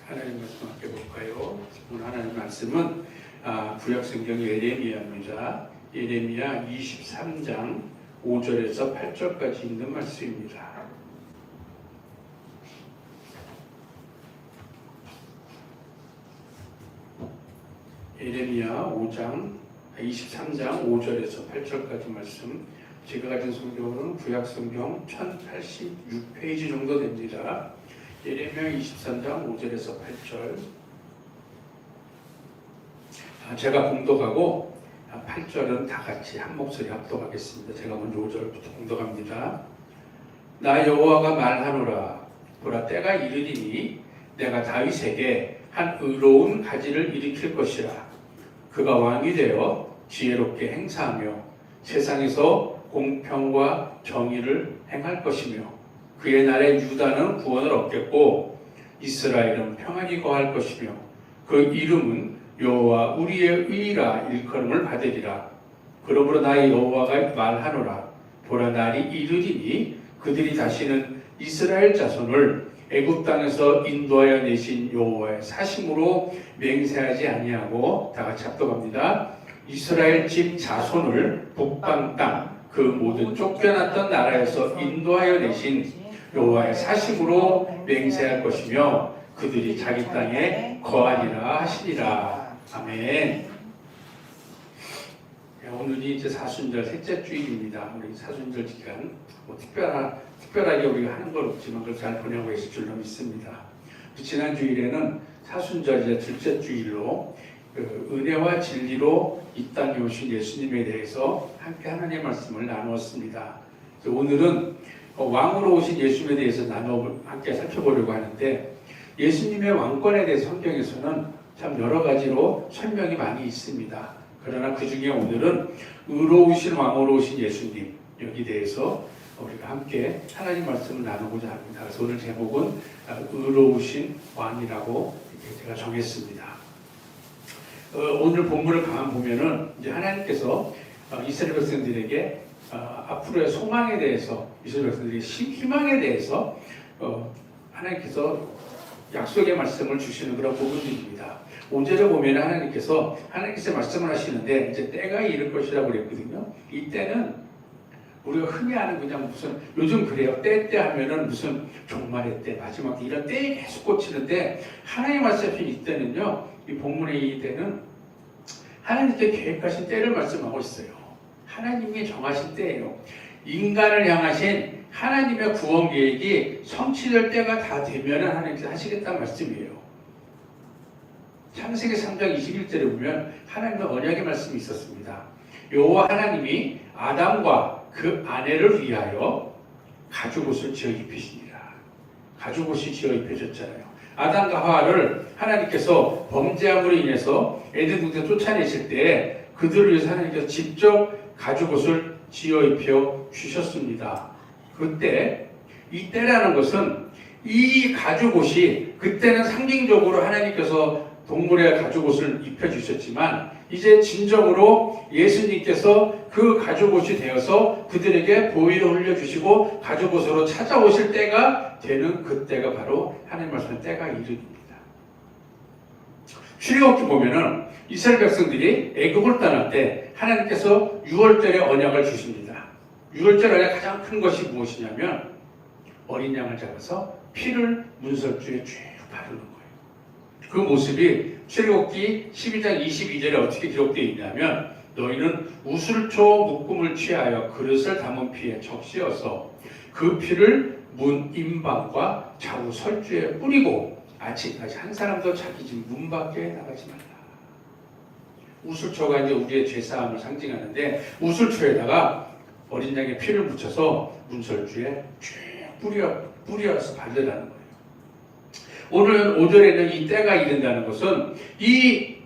하나님 말씀 함께 볼까요? 오늘 하나님 말씀은 구약성경 예레미야입니다. 예레미야 23장 5절에서 8절까지 있는 말씀입니다. 예레미야 23장 5절에서 8절까지 말씀. 제가 가진 성경은 구약성경 1086페이지 정도 됩니다. 예레미야 23장 5절에서 8절. 제가 봉독하고 8절은 다 같이 한 목소리 합독하겠습니다. 제가 먼저 5절부터 봉독합니다. 나 여호와가 말하노라. 보라, 때가 이르리니 내가 다윗에게 한 의로운 가지를 일으킬 것이라. 그가 왕이 되어 지혜롭게 행사하며 세상에서 공평과 정의를 행할 것이며 그의 날에 유다는 구원을 얻겠고 이스라엘은 평안이 거할 것이며 그 이름은 여호와 우리의 의라 일컬음을 받으리라. 그러므로 나 여호와가 말하노라. 보라, 날이 이르리니 그들이 다시는 이스라엘 자손을 애굽 땅에서 인도하여 내신 여호와의 사심으로 맹세하지 아니하고, 다 같이 합독합니다. 이스라엘 집 자손을 북방 땅 그 모든 쫓겨났던 나라에서 인도하여 내신 여호와의 사심으로 맹세할 것이며 그들이 자기 땅에 거하리라 하시리라. 아멘. 오늘이 이제 사순절 셋째 주일입니다. 우리 사순절 기간 특별하게 우리가 하는 건 없지만 그걸 잘 보내고 계실 줄로 믿습니다. 지난 주일에는 사순절 이제 둘째 주일로 은혜와 진리로 이 땅에 오신 예수님에 대해서 함께 하나님의 말씀을 나누었습니다. 오늘은 왕으로 오신 예수님에 대해서 함께 살펴보려고 하는데, 예수님의 왕권에 대해서 성경에서는 참 여러 가지로 설명이 많이 있습니다. 그러나 그 중에 오늘은 의로우신 왕으로 오신 예수님, 여기 대해서 우리가 함께 하나님 말씀을 나누고자 합니다. 그래서 오늘 제목은 의로우신 왕이라고 제가 정했습니다. 오늘 본문을 가만 보면은 이제 하나님께서 이스라엘 백성들에게 앞으로의 소망에 대해서, 이스라엘 백성들에게 희망에 대해서 하나님께서 약속의 말씀을 주시는 그런 부분들입니다. 5절에 보면 하나님께서 말씀을 하시는데 이제 때가 이를 것이라고 그랬거든요. 이 때는 우리가 흔히 아는 그냥 무슨, 요즘 그래요. 때 하면은 무슨 종말의 때, 마지막 때, 이런 때에 계속 꽂히는데, 하나님 말씀하신 이 때는요, 이 본문의 이 때는 하나님께 계획하신 때를 말씀하고 있어요. 하나님이 정하신 때예요. 인간을 향하신 하나님의 구원 계획이 성취될 때가 다 되면 하나님께서 하시겠다는 말씀이에요. 창세기 3장 21절에 보면 하나님의 언약의 말씀이 있었습니다. 여호와 하나님이 아담과 그 아내를 위하여 가죽옷을 지어 입히시니라. 가죽옷이 지어 입혀졌잖아요. 아담과 하와를 하나님께서 범죄함으로 인해서 에덴 동산 쫓아내실 때 그들을 위해서 하나님께서 직접 가죽옷을 지어 입혀 주셨습니다. 그때 이 때라는 것은 이 가죽옷이, 그때는 상징적으로 하나님께서 동물의 가죽옷을 입혀주셨지만 이제 진정으로 예수님께서 그 가죽옷이 되어서 그들에게 보혈을 흘려주시고 가죽옷으로 찾아오실 때가 되는, 그때가 바로 하나님 말씀의 때가 이르입니다. 출애굽기 보면은 이스라엘 백성들이 애굽을 떠날 때 하나님께서 6월절에 언약을 주십니다. 6월절 언약 가장 큰 것이 무엇이냐면 어린 양을 잡아서 피를 문설주에 쭉 바르는 거예요. 그 모습이 출애굽기 12장 22절에 어떻게 기록되어 있냐면, 너희는 우슬초 묶음을 취하여 그릇을 담은 피에 적시어서 그 피를 문 임방과 좌우 설주에 뿌리고 아침까지 한 사람도 자기 집 문 밖에 나가지 말라. 우슬초가 이제 우리의 죄사함을 상징하는데, 우슬초에다가 어린 양의 피를 묻혀서 문설주에 쭉 뿌려서 바르라는 거예요. 오늘 5절에는 이 때가 이른다는 것은 이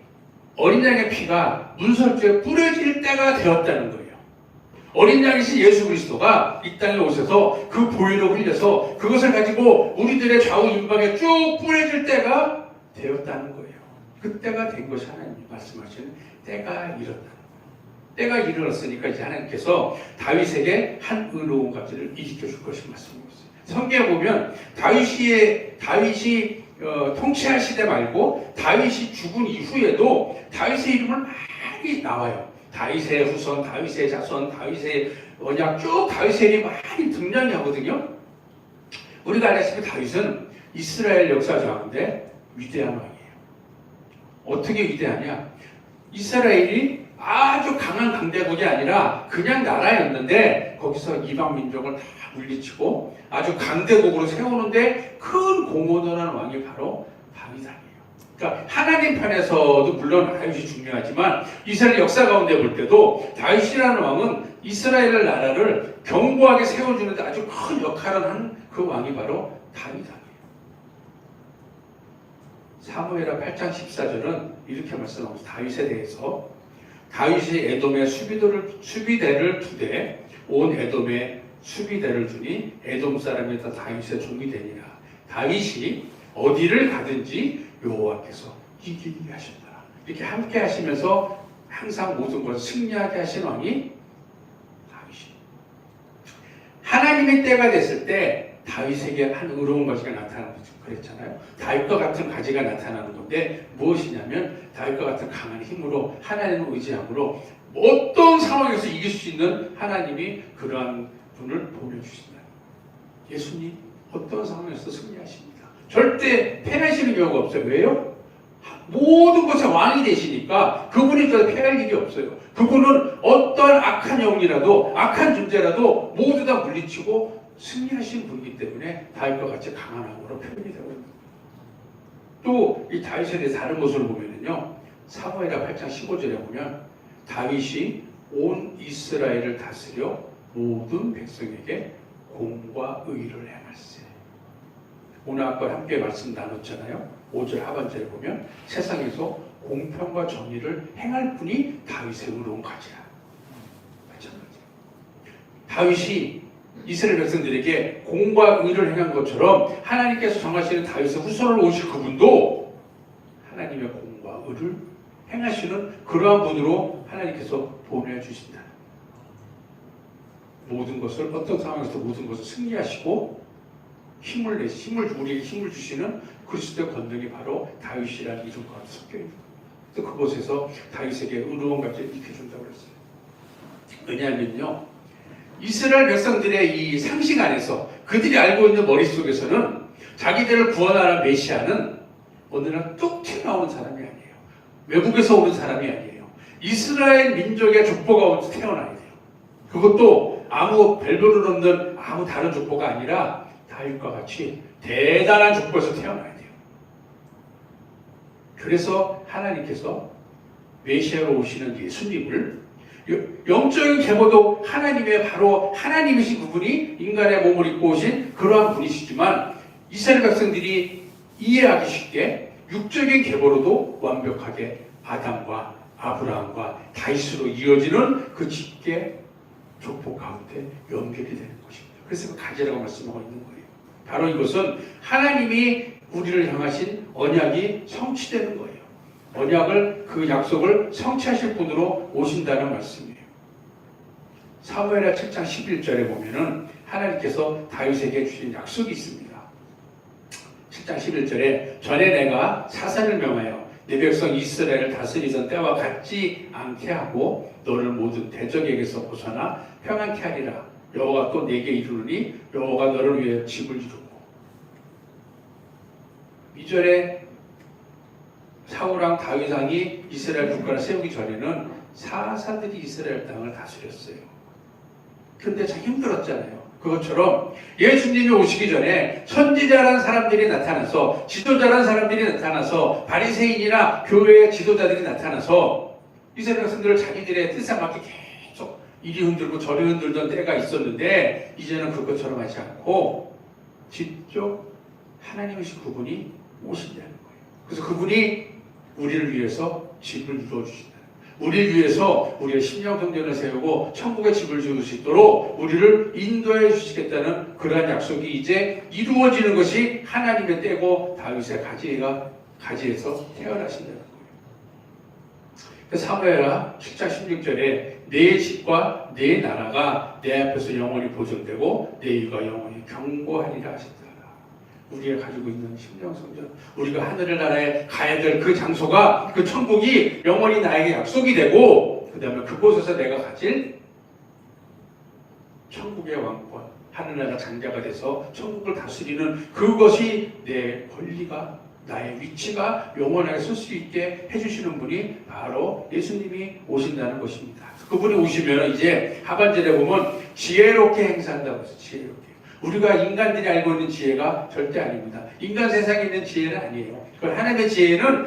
어린 양의 피가 문설주에 뿌려질 때가 되었다는 거예요. 어린 양이신 예수 그리스도가 이 땅에 오셔서 그 보혈을 흘려서 그것을 가지고 우리들의 좌우 임방에 쭉 뿌려질 때가 되었다는 거예요. 그 때가 된 것이 하나님이 말씀하시는 때가 이뤘다는 거예요. 때가 이르렀으니까 이제 하나님께서 다윗에게 한 의로운 가지를 일으켜 줄 것을 말씀하고 있어요. 성경에 보면 다윗이 통치할 시대 말고 다윗이 죽은 이후에도 다윗의 이름은 많이 나와요. 다윗의 후손, 다윗의 자손, 다윗의 언약 쭉 다윗의 이름이 많이 등장이 하거든요. 우리가 알다시피 다윗은 이스라엘 역사 가운데 위대한 왕이에요. 어떻게 위대하냐? 이스라엘이 아주 강한 강대국이 아니라 그냥 나라였는데 거기서 이방 민족을 다 물리치고 아주 강대국으로 세우는데 큰 공헌을 한 왕이 바로 다윗이에요. 그러니까 하나님 편에서도 물론 다윗이 중요하지만 이스라엘 역사 가운데 볼 때도 다윗이라는 왕은 이스라엘 나라를 견고하게 세워주는데 아주 큰 역할을 한 그 왕이 바로 다윗이에요. 사무엘하 8장 14절은 이렇게 말씀하고 다윗에 대해서 다윗이 에돔의 수비대를 두되 온 에돔에 수비대를 주니 에돔 사람이 다 다윗의 종이 되니라. 다윗이 어디를 가든지 여호와께서 이기게 하셨더라. 이렇게 함께 하시면서 항상 모든 것을 승리하게 하신 왕이 다윗이. 하나님의 때가 됐을 때 다윗에게 한 의로운 가지가 나타나는 거죠. 그랬잖아요. 다윗과 같은 가지가 나타나는 건데 무엇이냐면 다윗과 같은 강한 힘으로 하나님을 의지함으로 어떤 상황에서 이길 수 있는 하나님이 그러한 분을 보내주신다. 예수님 어떤 상황에서 승리하십니다. 절대 패하시는 경우가 없어요. 왜요? 모든 것의 왕이 되시니까 그분이 저 패할 일이 없어요. 그분은 어떤 악한 영이라도 악한 존재라도 모두 다 물리치고 승리하신 분이기 때문에 다윗과 같이 강한 왕으로 표현이 되고 있는 거예요. 또 이 다윗에 대해 다른 것을 보면은요, 사무엘하 8장 15절에 보면 다윗이 온 이스라엘을 다스려 모든 백성에게 공과 의를 행할세. 오늘 아까 함께 말씀 나눴잖아요. 5절 하반절에 보면 세상에서 공평과 정의를 행할 분이 다윗의 의로운 가지라. 마찬가지예요. 다윗이 이스라엘 백성들에게 공과 의를 행한 것처럼 하나님께서 정하시는 다윗의 후손으로 오실 그분도 하나님의 공과 의를 행하시는 그러한 분으로 하나님께서 보내주신다. 모든 것을 어떤 상황에서 모든 것을 승리하시고 우리에게 힘을 주시는 그리스도의 권능이 바로 다윗이라는 이름 가운데 섞여 있는 거예요. 그곳에서 다윗에게 의로운 가지를 익혀준다고 그랬어요. 왜냐하면요, 이스라엘 백성들의 이 상식 안에서 그들이 알고 있는 머릿속에서는 자기들을 구원하는 메시아는 어느 날 뚝 튀어나오는 사람이 아니에요. 외국에서 오는 사람이 아니에요. 이스라엘 민족의 족보 가운데 태어나야 돼요. 그것도 아무 별볼을 없는 아무 다른 족보가 아니라 다윗과 같이 대단한 족보에서 태어나야 돼요. 그래서 하나님께서 메시아로 오시는 예수님을 영적인 계보도 하나님의 바로 하나님이신 그분이 인간의 몸을 입고 오신 그러한 분이시지만 이스라엘 백성들이 이해하기 쉽게 육적인 계보로도 완벽하게 아담과 아브라함과 다윗으로 이어지는 그 직계 족보 가운데 연결이 되는 것입니다. 그래서 그 가지라고 말씀하고 있는 거예요. 바로 이것은 하나님이 우리를 향하신 언약이 성취되는 거예요. 언약을 그 약속을 성취하실 분으로 오신다는 말씀이에요. 사무엘하 7장 11절에 보면은 하나님께서 다윗에게 주신 약속이 있습니다. 7장 11절에 전에 내가 사사를 명하여 내 백성 이스라엘을 다스리던 때와 같지 않게 하고 너를 모든 대적에게서 벗어나 평안케 하리라. 여호와가 또 내게 이르르니 여호와가 너를 위해 집을 이루고. 2절에 사울왕 다윗왕이 이스라엘 국가를 세우기 전에는 사사들이 이스라엘 땅을 다스렸어요. 그런데 참 힘들었잖아요. 그것처럼 예수님이 오시기 전에 선지자라는 사람들이 나타나서 지도자라는 사람들이 나타나서 바리새인이나 교회의 지도자들이 나타나서 이스라엘 백성들을 자기들의 뜻에 맞게 계속 이리 흔들고 저리 흔들던 때가 있었는데 이제는 그것처럼 하지 않고 직접 하나님이신 그분이 오신다는 거예요. 그래서 그분이 우리를 위해서 집을 이루어주신다. 우리를 위해서 우리의 심령성전을 세우고 천국의 집을 지을 수 있도록 우리를 인도해 주시겠다는 그러한 약속이 이제 이루어지는 것이 하나님의 때고 다윗의 가지에서 태어나신다는 거예요. 사무엘하 7장 16절에 내 집과 내 나라가 내 앞에서 영원히 보존되고 내 이가 영원히 경고하리라 하셨다. 우리가 가지고 있는 심령 성전, 우리가 하늘 나라에 가야 될 그 장소가, 그 천국이 영원히 나에게 약속이 되고, 그 다음에 그곳에서 내가 가질 천국의 왕권, 하늘나라 장자가 돼서 천국을 다스리는 그것이 내 권리가, 나의 위치가 영원하게 설 수 있게 해주시는 분이 바로 예수님이 오신다는 것입니다. 그분이 오시면 이제 하반절에 보면 지혜롭게 행사한다고 해서 지혜롭게. 우리가 인간들이 알고 있는 지혜가 절대 아닙니다. 인간 세상에 있는 지혜는 아니에요. 하나님의 지혜는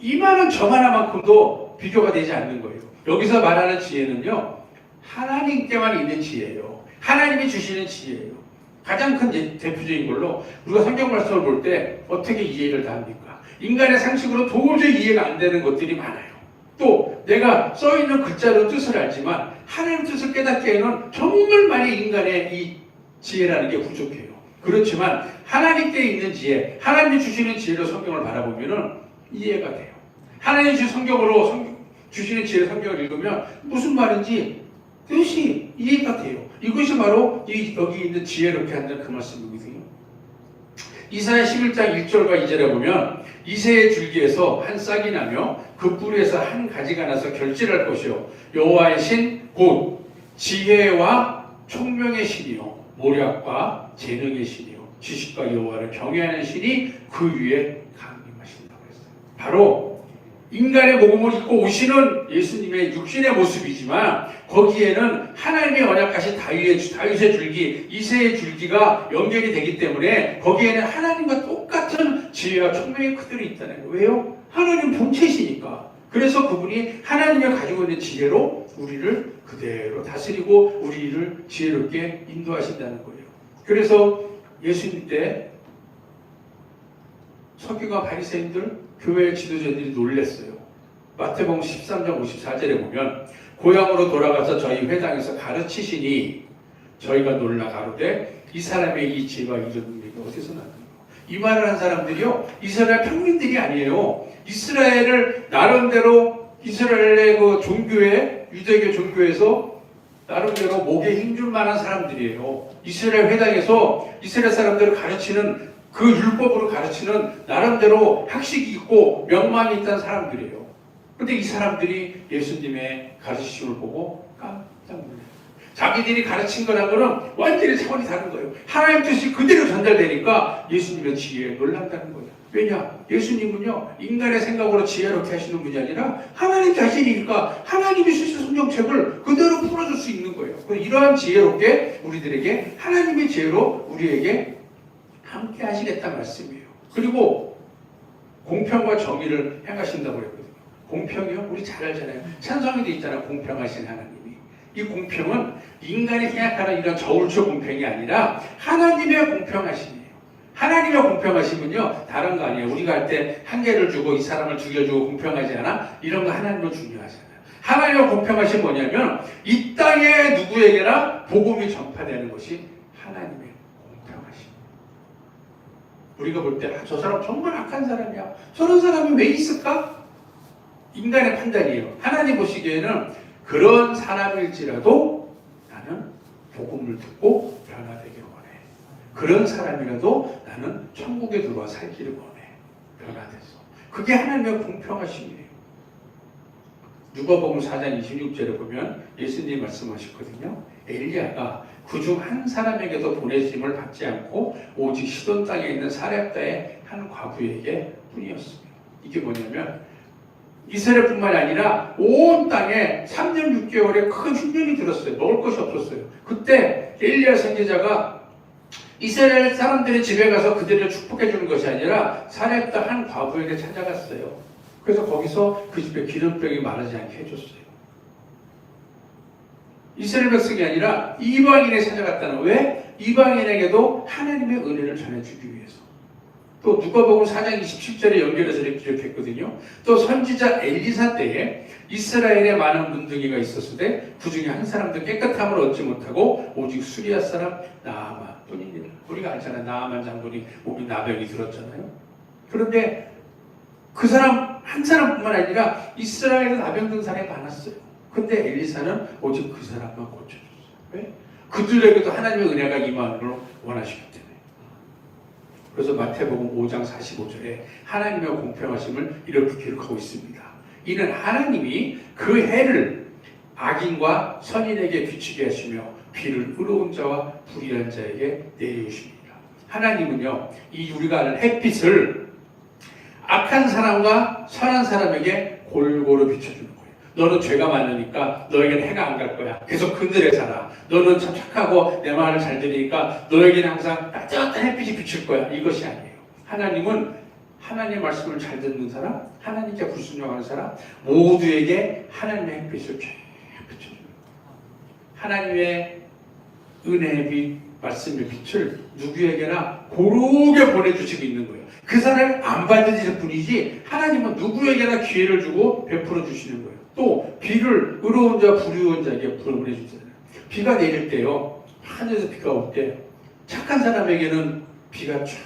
이만한 점 하나만큼도 비교가 되지 않는 거예요. 여기서 말하는 지혜는요, 하나님께만 있는 지혜예요. 하나님이 주시는 지혜예요. 가장 큰 대표적인 걸로 우리가 성경 말씀을 볼 때 어떻게 이해를 다 합니까? 인간의 상식으로 도저히 이해가 안 되는 것들이 많아요. 또 내가 써있는 글자로 뜻을 알지만 하나님 뜻을 깨닫기에는 정말 많이 인간의 이 지혜라는 게 부족해요. 그렇지만 하나님께 있는 지혜, 하나님이 주시는 지혜로 성경을 바라보면 이해가 돼요. 하나님이 주시는 지혜로 성경을 읽으면 무슨 말인지 뜻이 이해가 돼요. 이것이 바로 여기 있는 지혜롭게 한다는 그 말씀이거든요. 이사야 11장 1절과 2절에 보면 이새의 줄기에서 한 싹이 나며 그 뿌리에서 한 가지가 나서 결실할 것이요 여호와의 신 곧 지혜와 총명의 신이요 모략과 재능의 신이요 지식과 여호와를 경외하는 신이 그 위에 강림하신다고 했어요. 바로 인간의 몸을 입고 오시는 예수님의 육신의 모습이지만 거기에는 하나님의 언약하신 다윗의 줄기, 이새의 줄기가 연결이 되기 때문에 거기에는 하나님과 똑같은 지혜와 총명이 그대로 있다는 거예요. 왜요? 하나님 본체시니까. 그래서 그분이 하나님이 가지고 있는 지혜로 우리를 그대로 다스리고 우리를 지혜롭게 인도하신다는 거예요. 그래서 예수님 때 서기관 바리새인들, 교회 지도자들이 놀랬어요. 마태복음 13장 54절에 보면 고향으로 돌아가서 저희 회당에서 가르치시니 저희가 놀라 가로되 이 사람의 이 지혜와 이런 능력이 어디서 났는가? 이 말을 한 사람들이요 이스라엘 평민들이 아니에요. 이스라엘을 나름대로 이스라엘의 그 종교에 유대교 종교에서 나름대로 목에 힘줄 만한 사람들이에요. 이스라엘 회당에서 이스라엘 사람들을 가르치는 그 율법으로 가르치는 나름대로 학식이 있고 명망이 있다는 사람들이에요. 그런데 이 사람들이 예수님의 가르치심을 보고 깜짝 놀라요. 자기들이 가르친 거랑은 완전히 차원이 다른 거예요. 하나님 뜻이 그대로 전달되니까 예수님의 지혜에 놀란다는 거예요. 왜냐? 예수님은요 인간의 생각으로 지혜롭게 하시는 분이 아니라 하나님 자신이니까 하나님이 쓰신 성경책을 그대로 풀어줄 수 있는 거예요. 이러한 지혜롭게 우리들에게 하나님의 지혜로 우리에게 함께 하시겠다 말씀이에요. 그리고 공평과 정의를 행하신다고 그랬거든요. 공평이요? 우리 잘 알잖아요. 찬성이 돼 있잖아요. 공평하신 하나님이. 이 공평은 인간이 생각하는 이런 저울초 공평이 아니라 하나님의 공평하심이에요. 하나님의 공평하심은요 다른 거 아니에요. 우리가 할 때 한 개를 주고 이 사람을 죽여주고 공평하지 않아? 이런 거 하나님은 중요하잖아요. 하나님의 공평하심이 뭐냐면 이 땅에 누구에게나 복음이 전파되는 것이 하나님의 공평하심. 우리가 볼 때 저 사람 정말 악한 사람이야. 저런 사람이 왜 있을까? 인간의 판단이에요. 하나님 보시기에는 그런 사람일지라도 나는 복음을 듣고 변화되기를 원해. 그런 사람이라도 나는 천국에 들어와 살기를 원해. 변화돼서. 그게 하나님의 공평하심이에요. 누가복음 4장 26절에 보면 예수님이 말씀하셨거든요. 엘리야가 그중 한 사람에게도 보내심을 받지 않고 오직 시돈 땅에 있는 사렙다의 한 과부에게 뿐이었습니다. 이게 뭐냐면 이스라엘뿐만 아니라 온 땅에 3년 6개월의 큰 흉년이 들었어요. 먹을 것이 없었어요. 그때 엘리야 선지자가 이스라엘 사람들의 집에 가서 그들을 축복해 주는 것이 아니라 사렙다 한 과부에게 찾아갔어요. 그래서 거기서 그 집에 기름병이 마르지 않게 해줬어요. 이스라엘 백성이 아니라 이방인에 찾아갔다는 왜? 이방인에게도 하나님의 은혜를 전해주기 위해서. 또 누가복음 4장 27절에 연결해서 이렇게 기록했거든요. 또 선지자 엘리사 때에 이스라엘에 많은 문둥이가 있었을 때 그 중에 한 사람도 깨끗함을 얻지 못하고 오직 수리아 사람 나아만 뿐이니라. 우리가 알잖아요. 나아만 장군이 몸이 나병이 들었잖아요. 그런데 그 사람 한 사람뿐만 아니라 이스라엘에 나병 든 사람이 많았어요. 근데 엘리사는 오직 그 사람만 고쳐줬어요. 왜? 그들에게도 하나님의 은혜가 임하는 걸 원하시기 때문에. 그래서 마태복음 5장 45절에 하나님의 공평하심을 이렇게 기록하고 있습니다. 이는 하나님이 그 해를 악인과 선인에게 비추게 하시며 비를 의로운 자와 불의한 자에게 내리우십니다. 하나님은요, 이 우리가 아는 햇빛을 악한 사람과 선한 사람에게 골고루 비춰주는 거예요. 너는 죄가 많으니까 너에게는 해가 안 갈 거야. 계속 그늘에 살아. 너는 참 착하고 내 말을 잘 들으니까 너에게는 항상 따뜻한 햇빛이 비칠 거야. 이것이 아니에요. 하나님은 하나님의 말씀을 잘 듣는 사람, 하나님께 불순종하는 사람 모두에게 하나님의 햇빛을 쫙 비춰줍니다. 하나님의 은혜의 빛, 말씀의 빛을 누구에게나 고르게 보내주시고 있는 거예요. 그 사람이 안 받으실 뿐이지 하나님은 누구에게나 기회를 주고 베풀어 주시는 거예요. 또 비를 의로운 자, 불의한 자에게 보내주잖아요. 비가 내릴 때요, 하늘에서 비가 올 때 착한 사람에게는 비가 쫙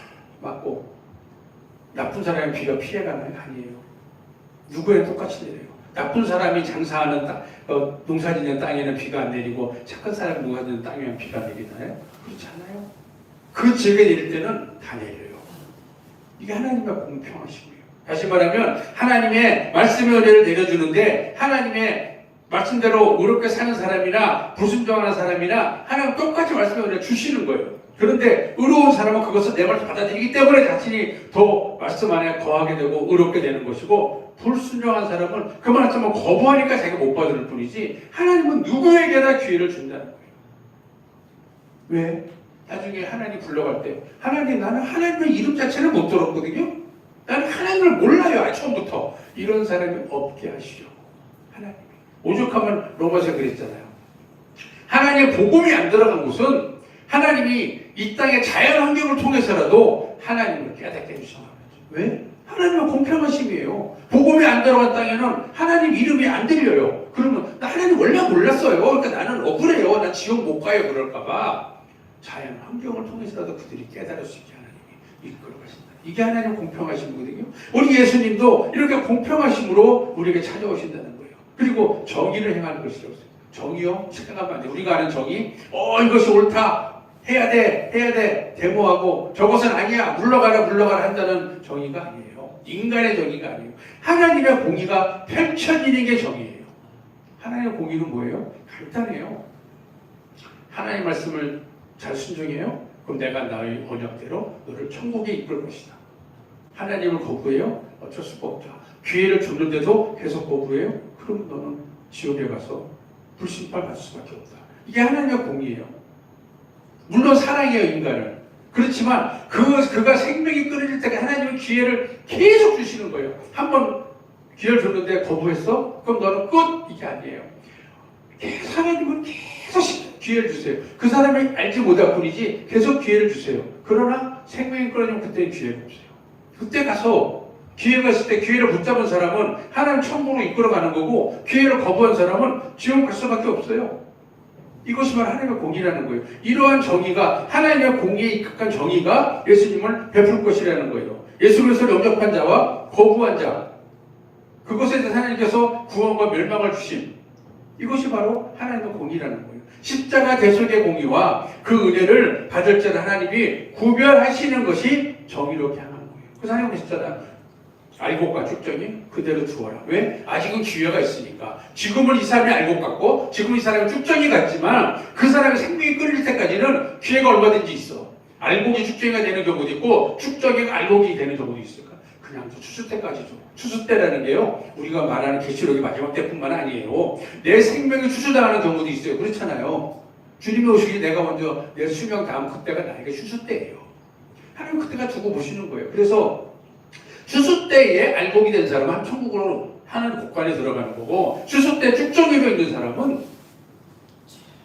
맞고 나쁜 사람은 비가 피해가나요? 아니에요. 누구에 똑같이 내려요. 나쁜 사람이 장사하는 농사 짓는 땅에는 비가 안 내리고 착한 사람이 농사 짓는 땅에는 비가 내리나요? 그렇지 않아요. 그 지역에 내릴 때는 다 내려요. 이게 하나님의 공평하심이에요. 다시 말하면 하나님의 말씀의 은혜를 내려주는데 하나님의 말씀대로 의롭게 사는 사람이나 불순종하는 사람이나 하나님 똑같이 말씀의 은혜를 주시는 거예요. 그런데 의로운 사람은 그것을 내 말씀 받아들이기 때문에 자신이 더 말씀 안에 거하게 되고 의롭게 되는 것이고, 불순종한 사람은 그 말씀을 거부하니까 자기가 못 받을 뿐이지 하나님은 누구에게나 기회를 준다는 거예요. 왜? 나중에 하나님 불러갈 때 하나님, 나는 하나님의 이름 자체를 못 들었거든요. 나는 하나님을 몰라요. 처음부터. 이런 사람이 없게 하시려고 하나님이. 오죽하면 로마서 그랬잖아요. 하나님의 복음이 안 들어간 곳은 하나님이 이 땅의 자연 환경을 통해서라도 하나님을 깨닫게 해주셔야 하죠. 왜? 하나님의 공평하심이에요. 복음이 안 들어간 땅에는 하나님 이름이 안 들려요. 그러면 나 하나님 원래 몰랐어요. 그러니까 나는 억울해요. 나 지옥 못 가요. 그럴까봐 자연 환경을 통해서라도 그들이 깨달을 수 있게 하나님이 이끌어 가신다. 이게 하나님의 공평하심이거든요. 우리 예수님도 이렇게 공평하심으로 우리에게 찾아오신다는 거예요. 그리고 정의를 행하는 것이라고 했어요. 정의요? 생각하면 안 돼. 우리가 아는 정의, 이것이 옳다, 해야 돼, 데모하고 저것은 아니야, 물러가라 한다는 정의가 아니에요. 인간의 정의가 아니에요. 하나님의 공의가 펼쳐지는 게 정의예요. 하나님의 공의는 뭐예요? 간단해요. 하나님의 말씀을 잘 순종해요? 그럼 내가 나의 언약대로 너를 천국에 이끌 것이다. 하나님을 거부해요? 어쩔 수가 없다. 기회를 줬는데도 계속 거부해요? 그럼 너는 지옥에 가서 불신발 받을 수밖에 없다. 이게 하나님의 공의예요. 물론 사랑해요, 인간을. 그렇지만 그가 생명이 끊어질 때 하나님은 기회를 계속 주시는 거예요. 한번 기회를 줬는데 거부했어? 그럼 너는 끝! 이게 아니에요. 하나님은 계속 기회를 주세요. 그 사람이 알지 못할 뿐이지 계속 기회를 주세요. 그러나 생명이 끊어지면 그때는 기회가 없어요. 그때 가서 기회가 있을 때 기회를 붙잡은 사람은 하나님 천국으로 이끌어가는 거고, 기회를 거부한 사람은 지옥 갈 수밖에 없어요. 이것이 바로 하나님의 공의라는 거예요. 이러한 정의가, 하나님의 공의에 입각한 정의가 예수님을 베풀 것이라는 거예요. 예수 그리스도를 영접한 자와 거부한 자, 그것에 대해서 하나님께서 구원과 멸망을 주심, 이것이 바로 하나님의 공의라는 거예요. 십자가 대속의 공의와 그 은혜를 받을 자를 하나님이 구별하시는 것이 정의롭게 향한 거예요. 그래서 하나님 하셨잖아요. 알곡과 쭉정이 그대로 두어라. 왜? 아직은 기회가 있으니까. 지금은 이 사람이 알곡 같고 지금 이 사람이 쭉정이 같지만 그 사람의 생명이 끊일 때까지는 기회가 얼마든지 있어. 알곡이 쭉정이가 되는 경우도 있고 쭉정이가 알곡이 되는 경우도 있을까? 그냥 추수 때까지죠. 추수 때라는 게요, 우리가 말하는 계시록의 마지막 때뿐만 아니에요. 내 생명이 추수당하는 경우도 있어요. 그렇잖아요. 주님이 오시기 내가 먼저 내 수명 다음 그때가 나에게 추수 때예요. 하나님 그때가 두고 보시는 거예요. 그래서 추수 때에 알곡이 된 사람은 천국으로 하나님 국관에 들어가는 거고, 추수 때 쭉정이로 있는 사람은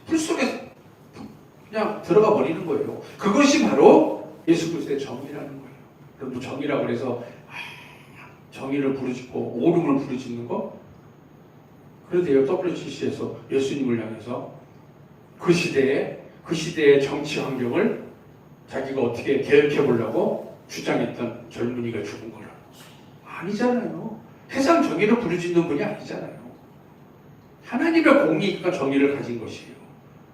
풀 속에 그냥 들어가 버리는 거예요. 그것이 바로 예수 그리스도의 정의라는 거예요. 그럼 정의라고 해서 정의를 부르짖고 옳음을 부르짖는 거? 그런데요, WCC에서 예수님을 향해서 그 시대의 정치 환경을 자기가 어떻게 개혁해 보려고 주장했던 젊은이가 죽은 거라. 아니잖아요. 세상 정의를 부르짖는 분이 아니잖아요. 하나님의 공의가 정의를 가진 것이에요.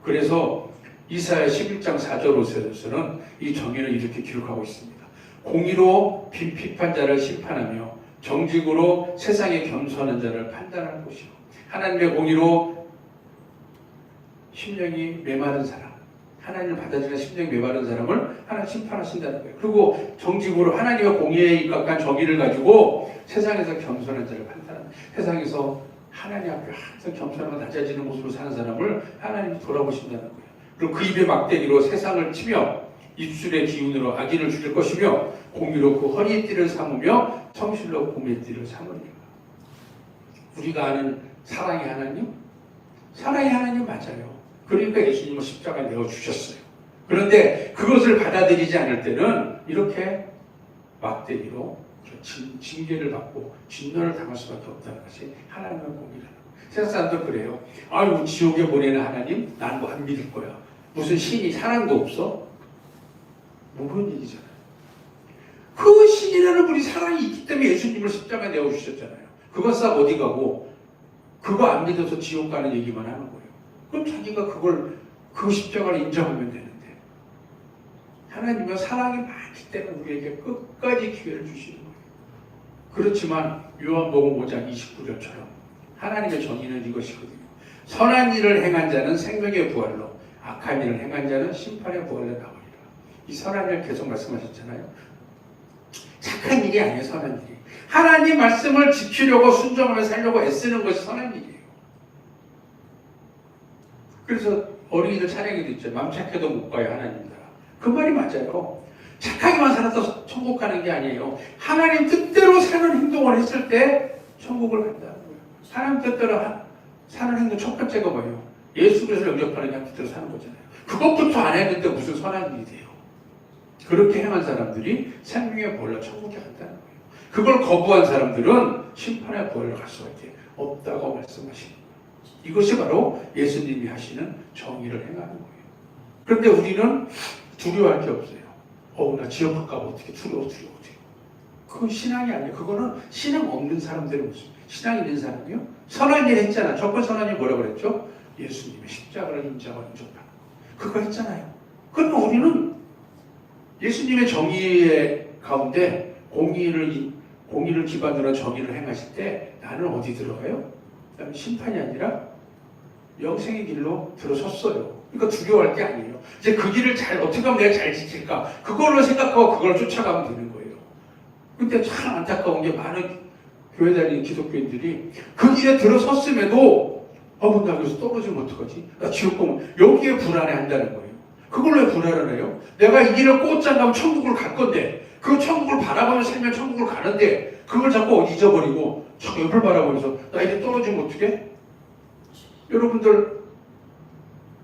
그래서 이사야 11장 4절 5절에서는 이 정의를 이렇게 기록하고 있습니다. 공의로 빈핍한 자를 심판하며 정직으로 세상에 겸손한 자를 판단할 것이요. 하나님의 공의로 심령이 메마른 사람, 하나님을 받아들이는 심령이 메마른 사람을 하나님 심판하신다는 거예요. 그리고 정직으로 하나님의 공의에 입각한 정의를 가지고 세상에서 겸손한 자를 판단합니다. 세상에서 하나님 앞에 항상 겸손하고 낮아지는 모습으로 사는 사람을 하나님이 돌아보신다는 거예요. 그리고 그 입의 막대기로 세상을 치며 입술의 기운으로 악인을 죽일 것이며 공의로 그 허리의 띠를 삼으며 성실로 공의 띠를 삼으리라. 우리가 아는 사랑의 하나님? 사랑의 하나님 맞아요. 그러니까 예수님을 십자가에 내어주셨어요. 그런데 그것을 받아들이지 않을 때는 이렇게 막대기로 징계를 받고 진노를 당할 수밖에 없다는 것이 하나님의 공의라는 거예요. 세상 사람들 그래요. 아유, 지옥에 보내는 하나님? 난 뭐 안 믿을 거야. 무슨 신이 사랑도 없어? 모르는 일이잖아요. 그 신이라는 분이 사랑이 있기 때문에 예수님을 십자가에 내어주셨잖아요. 그것 싹 어디 가고 그거 안 믿어서 지옥 가는 얘기만 하는 거예요. 그럼 자기가 그 십자가를 인정하면 되는데 하나님은 사랑이 많기 때문에 우리에게 끝까지 기회를 주시는 거예요. 그렇지만 요한복음 5장 29절처럼 하나님의 정의는 이것이거든요. 선한 일을 행한 자는 생명의 부활로, 악한 일을 행한 자는 심판의 부활로 나오리라. 이 선한 일 계속 말씀하셨잖아요. 착한 일이 아니에요. 선한 일이. 하나님 말씀을 지키려고 순종하며 살려고 애쓰는 것이 선한 일이에요. 그래서 어린이들 찬양에도 있죠. 맘 착해도 못 가요 하나님 나라. 그 말이 맞아요. 착하게만 살아서 천국 가는 게 아니에요. 하나님 뜻대로 사는 행동을 했을 때 천국을 간다는 거예요. 하나님 뜻대로 사는 행동 첫 번째가 뭐예요? 예수 그리스도를 영접하는 게 뜻대로 사는 거잖아요. 그것부터 안 했는데 무슨 선한 일이 돼요. 그렇게 행한 사람들이 생명의 부활로 천국에 간다는 거예요. 그걸 거부한 사람들은 심판의 부활로 갈 수가 없다고 말씀하시는 거예요. 이것이 바로 예수님이 하시는 정의를 행하는 거예요. 그런데 우리는 두려워할 게 없어요. 나 지옥 갈까 봐 어떻게 두려워. 그건 신앙이 아니에요. 그거는 신앙 없는 사람들의 모습. 신앙 있는 사람이요? 선한 일 했잖아. 첫 번째 선한 일 뭐라고 그랬죠? 예수님의 십자가를 인정하는 거. 그거 했잖아요. 그러면 우리는 예수님의 정의의 가운데 공의를 기반으로 한 정의를 행하실 때 나는 어디 들어가요? 나는 심판이 아니라 영생의 길로 들어섰어요. 그러니까 두려워할 게 아니에요. 이제 그 길을 어떻게 하면 내가 잘 지킬까? 그걸로 생각하고 그걸 쫓아가면 되는 거예요. 근데 참 안타까운 게 많은 교회 다니는 기독교인들이 그 길에 들어섰음에도 나 여기서 떨어지면 어떡하지? 나 지옥 가면 여기에 불안해 한다는 거예요. 그걸로 왜 불안을 해요? 내가 이 길을 꽂자 가면 천국을 갈 건데 그 천국을 바라보며 살면 천국을 가는데 그걸 자꾸 잊어버리고 저 옆을 바라보면서 나 이제 떨어지면 어떡해? 여러분들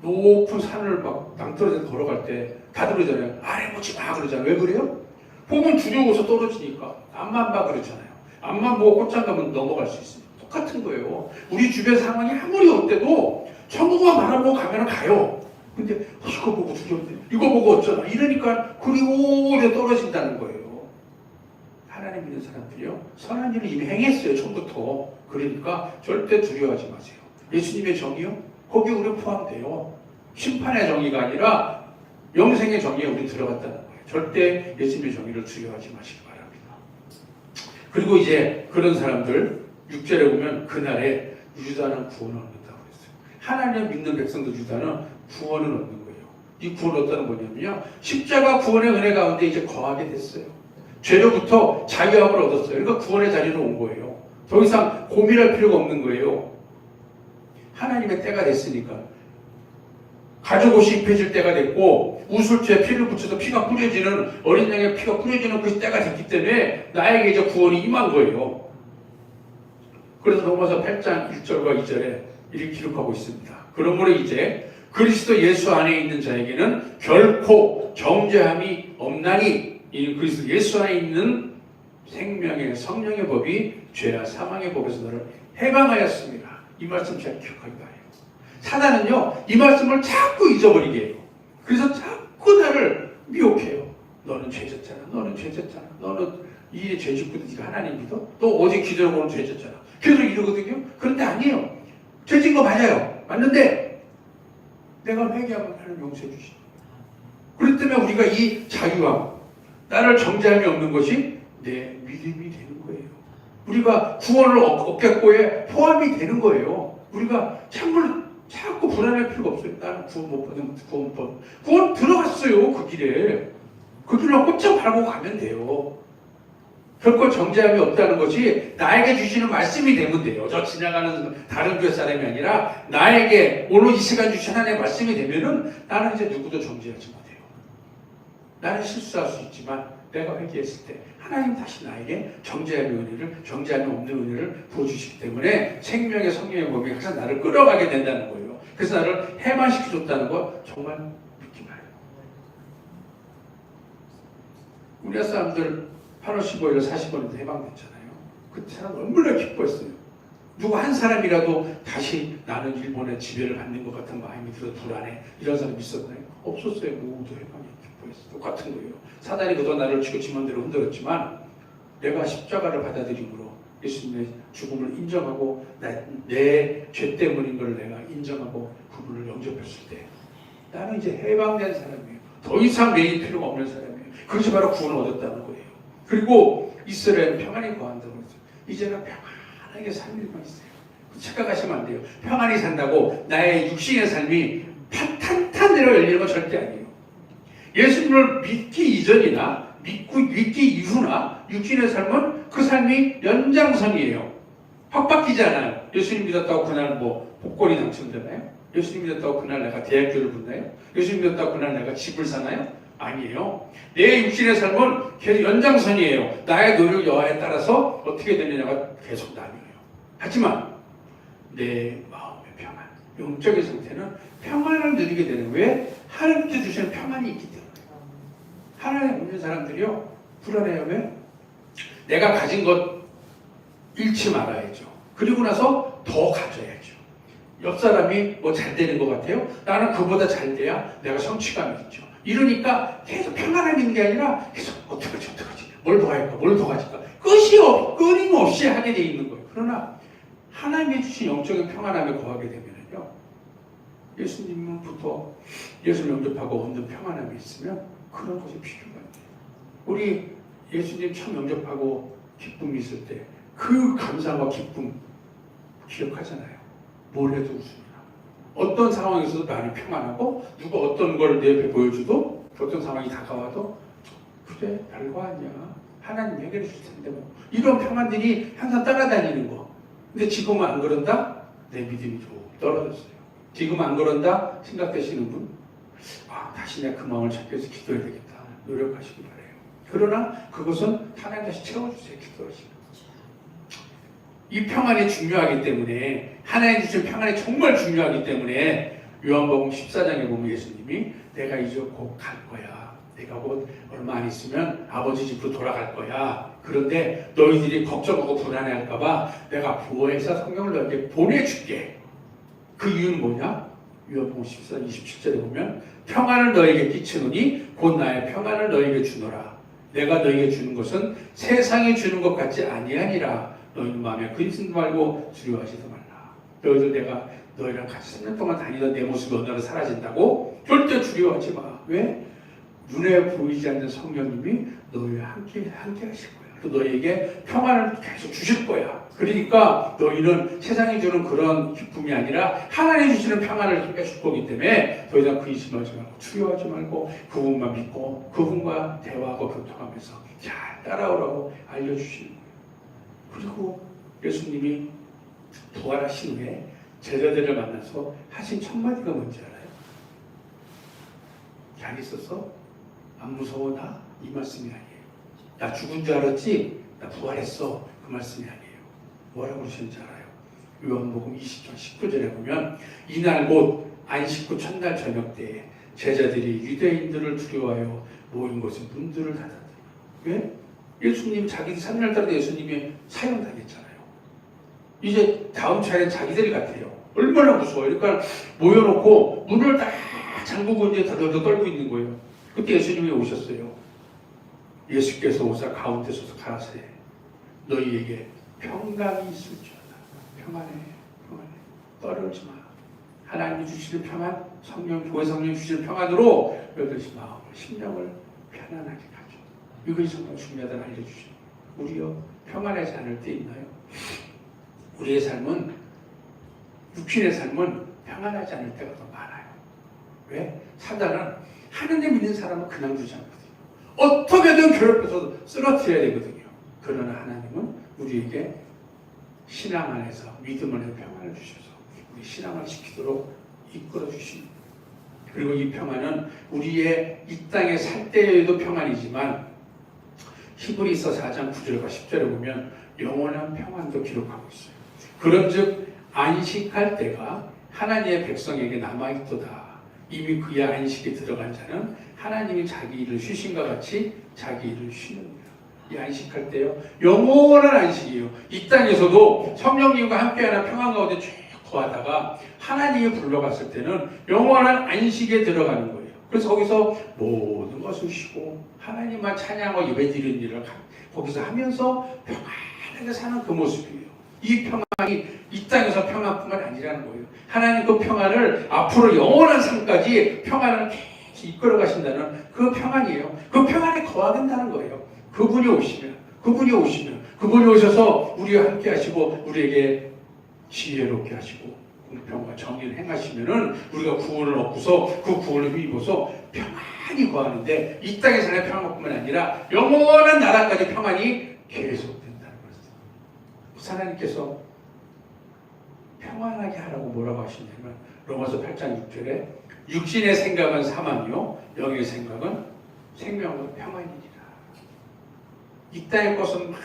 높은 산을 막 낭떠러져서 걸어갈 때 다들 그러잖아요. 아래 보지 마 그러잖아요. 왜 그래요? 보면 두려워서 떨어지니까 앞만 봐 그러잖아요. 앞만 보고 꽃장 가면 넘어갈 수 있습니다. 똑같은 거예요. 우리 주변 상황이 아무리 어때도 천국만 바라보고 가면 가요. 근데 이거 보고 두렵대. 이거 보고 어쩌나. 이러니까 그리고 오래 떨어진다는 거예요. 하나님 믿는 사람들이요. 선한 일을 이미 행했어요. 처음부터. 그러니까 절대 두려워하지 마세요. 예수님의 정의요? 거기에 우리 포함돼요. 심판의 정의가 아니라 영생의 정의에 우리 들어갔다는 거예요. 절대 예수님의 정의를 두려워하지 마시기 바랍니다. 그리고 이제 그런 사람들 6절에 보면 그날에 유다는 구원을 얻는다고 했어요. 하나님을 믿는 백성들 유다는 구원을 얻는 거예요. 이 구원을 얻다는 뭐냐면요. 십자가 구원의 은혜 가운데 이제 거하게 됐어요. 죄로부터 자유함을 얻었어요. 그러니까 구원의 자리로 온 거예요. 더 이상 고민할 필요가 없는 거예요. 하나님의 때가 됐으니까. 가죽옷이 입혀질 때가 됐고 우슬주에 피를 붙여서 피가 뿌려지는 어린 양의 피가 뿌려지는 그 때가 됐기 때문에 나에게 이제 구원이 임한 거예요. 그래서 로마서 8장 1절과 2절에 이렇게 기록하고 있습니다. 그러므로 이제 그리스도 예수 안에 있는 자에게는 결코 정죄함이 없나니 이 그리스도 예수 안에 있는 생명의 성령의 법이 죄와 사망의 법에서 너를 해방하였습니다. 이 말씀 잘 기억하기 바라요. 사단은요 이 말씀을 자꾸 잊어버리게 해요. 그래서 자꾸 나를 미혹해요. 너는 죄졌잖아. 너는 죄졌잖아. 너는 이 죄 짓고 네가 하나님 믿어? 너 어제 기도하고는 죄졌잖아. 계속 이러거든요. 그런데 아니에요. 죄진 거 맞아요. 맞는데 내가 회개하면 하나님 용서해 주시죠. 그렇기 때문에 우리가 이 자유함, 나를 정죄함이 없는 것이 내 믿음이 되는 거예요. 우리가 구원을 얻겠고에 포함이 되는 거예요. 우리가 자꾸 불안할 필요가 없어요. 나는 구원 못 받으면 구원 들어갔어요. 그 길에. 그 길로 꼼짝 밟고 가면 돼요. 결코 정죄함이 없다는 것이 나에게 주시는 말씀이 되면 돼요. 저 지나가는 다른 교회 사람이 아니라 나에게 오늘 이 시간 주신 하나님의 말씀이 되면은 나는 이제 누구도 정죄하지 못해요. 나는 실수할 수 있지만 내가 회개했을 때 하나님 다시 나에게 정죄함이 없는 은혜를 부어주시기 때문에 생명의 성령의 법이 항상 나를 끌어가게 된다는 거예요. 그래서 나를 해방시켜줬다는 거 정말 믿기 바라요. 우리나라 사람들 8월 15일 40원에도 해방됐잖아요. 그때 사람 얼마나 기뻐했어요. 누구 한 사람이라도 다시 나는 일본의 지배를 받는 것 같은 마음이 들어 불안해. 이런 사람이 있었나요? 없었어요. 모두 해방이 기뻐했어요. 똑같은 거예요. 사단이 그동안 나를 치고 지멋대로 흔들었지만 내가 십자가를 받아들임으로 예수님의 죽음을 인정하고 내 죄 때문인 걸 내가 인정하고 그분을 영접했을 때 나는 이제 해방된 사람이에요. 더 이상 매일 필요가 없는 사람이에요. 그것이 바로 구원을 얻었다는 거예요. 그리고 이스라엘은 평안히 거한다고 했어요. 이제는 평안하게 살 일만 있어요. 착각하시면 안 돼요. 평안히 산다고 나의 육신의 삶이 탄탄대로 열리는 건 절대 아니에요. 예수님을 믿기 이전이나 믿기 이후나 육신의 삶은 그 삶이 연장선이에요. 확 바뀌지 않아요. 예수님 믿었다고 그날 뭐 복권이 당첨되나요? 예수님 믿었다고 그날 내가 대학교를 붙나요? 예수님 믿었다고 그날 내가 집을 사나요? 아니에요. 내 육신의 삶은 계속 연장선이에요. 나의 노력 여하에 따라서 어떻게 되느냐가 계속 나뉘어요. 하지만 내 마음의 평안, 영적인 상태는 평안을 누리게 되는 왜? 하나님께 주시는 평안이 있기 때문에. 하나님 없는 사람들이요 불안해요. 왜? 내가 가진 것 잃지 말아야죠. 그리고 나서 더 가져야죠. 옆 사람이 뭐 잘 되는 것 같아요? 나는 그보다 잘 돼야 내가 성취감이 있죠. 이러니까 계속 평안함이 있는 게 아니라 계속 어떡하지 뭘 더 할까 뭘 더 가질까 끊임없이 하게 돼 있는 거예요. 그러나 하나님이 주신 영적인 평안함에 거하게 되면요 예수님부터 예수를 영접하고 얻는 평안함이 있으면 그런 것이 필요가 돼요. 우리 예수님 처음 영접하고 기쁨이 있을 때 그 감사와 기쁨 기억하잖아요. 뭘 해도 웃습니다. 어떤 상황에서도 나는 평안하고 누가 어떤 걸 내 옆에 보여줘도 어떤 상황이 다가와도 그래 별거 아니야. 하나님 해결해 줄 텐데 뭐. 이런 평안들이 항상 따라다니는 거. 근데 지금은 안 그런다? 내 믿음이 좀 떨어졌어요. 지금 안 그런다? 생각되시는 분? 다시 내가 그 마음을 찾기 위해서 기도해야 되겠다. 노력하시기 바라요. 그러나 그것은 하나님 다시 채워주세요. 기도하시면. 이 평안이 중요하기 때문에 하나님 주신 평안이 정말 중요하기 때문에 요한복음 14장에 보면 예수님이 내가 이제 곧 갈 거야. 내가 곧 얼마 안 있으면 아버지 집으로 돌아갈 거야. 그런데 너희들이 걱정하고 불안해할까 봐 내가 부어해서 성령을 너희에게 보내줄게. 그 이유는 뭐냐? 요한복음 14장 27절에 보면 평안을 너희에게 끼치노니 곧 나의 평안을 너희에게 주노라. 내가 너희에게 주는 것은 세상이 주는 것 같지 아니하니라. 너희는 마음에 근심 말고 두려워하지도 말라. 너희들 내가 너희랑 같이 3년 동안 다니던 내 모습이 어느날 사라진다고? 절대 두려워하지 마. 왜? 눈에 보이지 않는 성령님이 너희와 함께 하실 거야. 또 너희에게 평안을 계속 주실 거야. 그러니까 너희는 세상이 주는 그런 기쁨이 아니라 하나님이 주시는 평안을 줄 거기 때문에 더 이상 근심하지 말고 두려워하지 말고 그분만 믿고 그분과 대화하고 교통하면서 잘 따라오라고 알려주시는 거예요. 그리고 예수님이 부활하신 후에 제자들을 만나서 하신 첫 마디가 뭔지 알아요? 잘 있었어? 안 무서워 나? 이 말씀이 아니에요. 나 죽은 줄 알았지? 나 부활했어. 그 말씀이 아니에요. 뭐라고 그러시는지 알아요? 요한복음 20장 19절에 보면 이날 곧 안식 후 첫날 저녁 때에 제자들이 유대인들을 두려워하여 모인 곳에 문들을 닫았다. 왜? 예수님 자기들 3날 따라 예수님이 사형당했잖아요. 이제 다음 차례는 자기들 같아요. 얼마나 무서워요. 그러니까 모여놓고 문을 다 잠그고 이제 더더더 떨고 있는 거예요. 그때 예수님이 오셨어요. 예수께서 오사 가운데 서서 가라사대 너희에게 평강이 있을지어다. 평안해. 떨어지지 마. 하나님이 주시는 평안, 교회 성령이 주시는 평안으로 너희들 마음을, 심령을 편안하게 가져. 이것이 정말 중요하다는 알려주죠. 우리요 평안하지 않을 때 있나요? 우리의 삶은 육신의 삶은 평안하지 않을 때가 더 많아요. 왜? 사단은 하나님 믿는 사람은 그냥 두지 않거든요. 어떻게든 괴롭혀서 쓰러뜨려야 되거든요. 그러나 하나님은 우리에게 신앙 안에서 믿음 안에 평안을 주셔서 우리 신앙을 지키도록 이끌어 주십니다. 그리고 이 평안은 우리의 이 땅에 살 때에도 평안이지만 히브리서 4장 9절과 10절에 보면 영원한 평안도 기록하고 있어요. 그런즉 안식할 때가 하나님의 백성에게 남아있도다. 이미 그의 안식에 들어간 자는 하나님이 자기 일을 쉬신과 같이 자기 일을 쉬느니라. 이 안식할 때요 영원한 안식이에요. 이 땅에서도 성령님과 함께하는 평안 가운데 쭉 거하다가 하나님이 불러갔을 때는 영원한 안식에 들어가는 거예요. 그래서 거기서 모든 것을 쉬고 하나님만 찬양하고 예배드리는 일을 거기서 하면서 평안하게 사는 그 모습이에요. 이 평안이 이 땅에서 평안뿐만 아니라는 거예요. 하나님 그 평안을 앞으로 영원한 삶까지 평안을 계속 이끌어 가신다는 그 평안이에요. 그 평안에 거하겠다는 거예요. 그분이 오시면 그분이 오셔서 우리와 함께 하시고 우리에게 지혜롭게 하시고 공평과 정의를 행하시면은 우리가 구원을 얻고서 그 구원을 힘입어서 평안히 거하는데 이 땅의 삶의 평안뿐만 아니라 영원한 나라까지 평안이 계속된다는 것입니다. 하나님께서 평안하게 하라고 뭐라고 하시냐면 로마서 8장 6절에 육신의 생각은 사망이요 영의 생각은 생명과 평안이니라. 이 땅의 것은 막